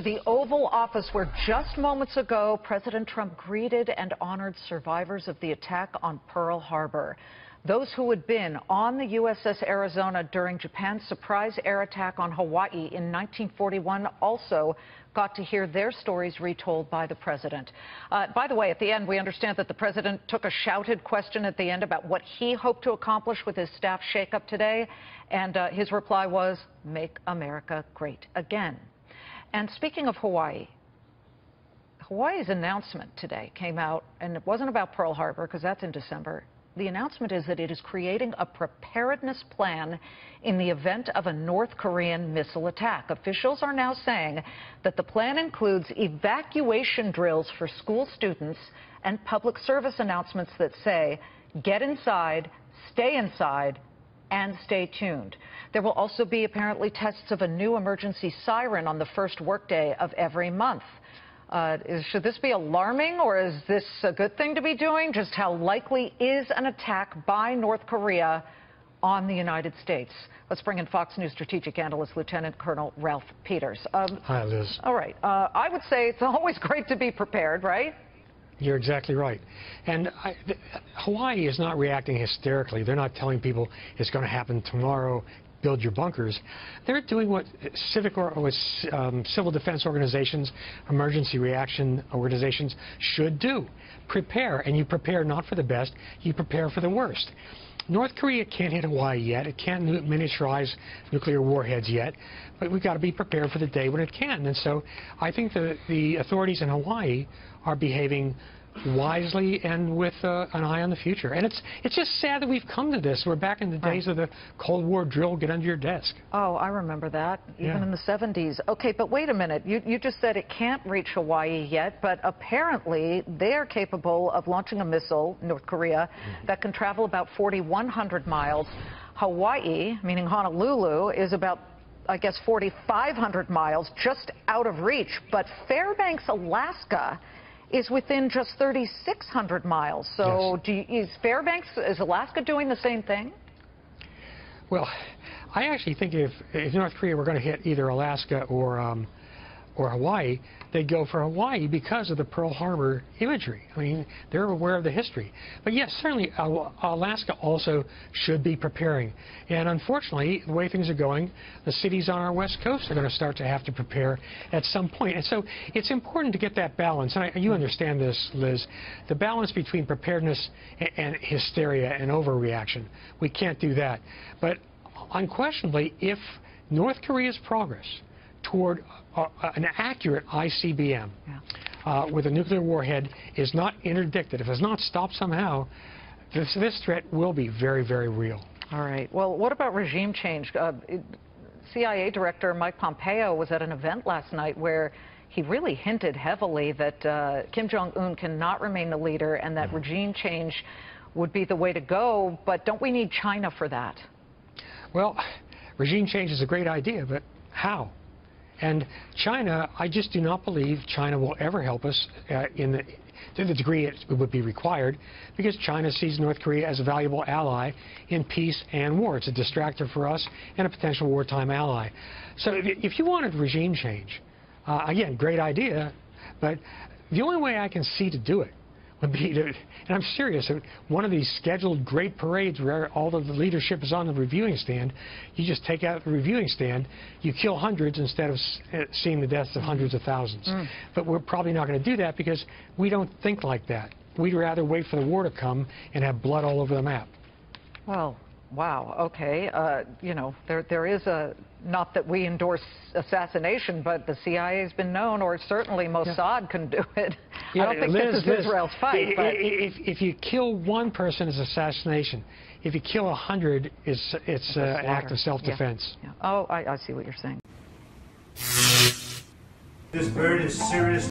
the Oval Office, where just moments ago, President Trump greeted and honored survivors of the attack on Pearl Harbor. Those who had been on the USS Arizona during Japan's surprise air attack on Hawaii in 1941 also got to hear their stories retold by the president. By the way, at the end, we understand that the president took a shouted question at the end about what he hoped to accomplish with his staff shakeup today, and his reply was, "Make America Great Again." And speaking of Hawaii, Hawaii's announcement today came out, and it wasn't about Pearl Harbor, because that's in December. The announcement is that it is creating a preparedness plan in the event of a North Korean missile attack. Officials are now saying that the plan includes evacuation drills for school students and public service announcements that say, get inside, and stay tuned. There will also be apparently tests of a new emergency siren on the first workday of every month. Should this be alarming, or is this a good thing to be doing? Just how likely is an attack by North Korea on the United States? Let's bring in Fox News strategic analyst Lieutenant Colonel Ralph Peters. Hi, Liz. All right. I would say it's always great to be prepared, right? You're exactly right. And Hawaii is not reacting hysterically. They're not telling people it's going to happen tomorrow, build your bunkers. They're doing what civil defense organizations, emergency reaction organizations should do. Prepare, and you prepare not for the best, you prepare for the worst. North Korea can't hit Hawaii yet. It can't miniaturize nuclear warheads yet, but we've got to be prepared for the day when it can. And so I think the authorities in Hawaii are behaving wisely and with an eye on the future. And it's just sad that we've come to this. We're back in the days of the Cold War drill, get under your desk. Oh, I remember that, even in the 70s. Okay, but wait a minute. You just said it can't reach Hawaii yet, but apparently they're capable of launching a missile, North Korea, that can travel about 4,100 miles. Hawaii, meaning Honolulu, is about, I guess, 4,500 miles, just out of reach. But Fairbanks, Alaska, is within just 3,600 miles. So yes. Is Alaska doing the same thing? Well, I actually think if North Korea were going to hit either Alaska or Hawaii, they'd go for Hawaii because of the Pearl Harbor imagery. I mean, they're aware of the history. But yes, certainly Alaska also should be preparing. And unfortunately, the way things are going, the cities on our west coast are going to start to have to prepare at some point. And so it's important to get that balance. And you understand this, Liz, the balance between preparedness and hysteria and overreaction. We can't do that. But unquestionably, if North Korea's progress toward an accurate ICBM with a nuclear warhead is not interdicted, if it's not stopped somehow, this threat will be very, very real. All right. Well, what about regime change? CIA Director Mike Pompeo was at an event last night where he really hinted heavily that Kim Jong-un cannot remain the leader and that regime change would be the way to go. But don't we need China for that? Well, regime change is a great idea, but how? And China, I just do not believe China will ever help us to the degree it would be required, because China sees North Korea as a valuable ally in peace and war. It's a distractor for us and a potential wartime ally. So if you wanted regime change, again, great idea, but the only way I can see to do it would be to, and I'm serious, one of these scheduled great parades where all of the leadership is on the reviewing stand, you just take out the reviewing stand, you kill hundreds instead of seeing the deaths of hundreds of thousands. But we're probably not going to do that because we don't think like that. We'd rather wait for the war to come and have blood all over the map. Well, wow, okay. You know, there is a, not that we endorse assassination, but the CIA has been known, or certainly Mossad can do it. I don't think this is Israel's fight. But if you kill one person, it's assassination. If you kill 100, it's an act of self-defense. Oh, I see what you're saying. This bird is serious.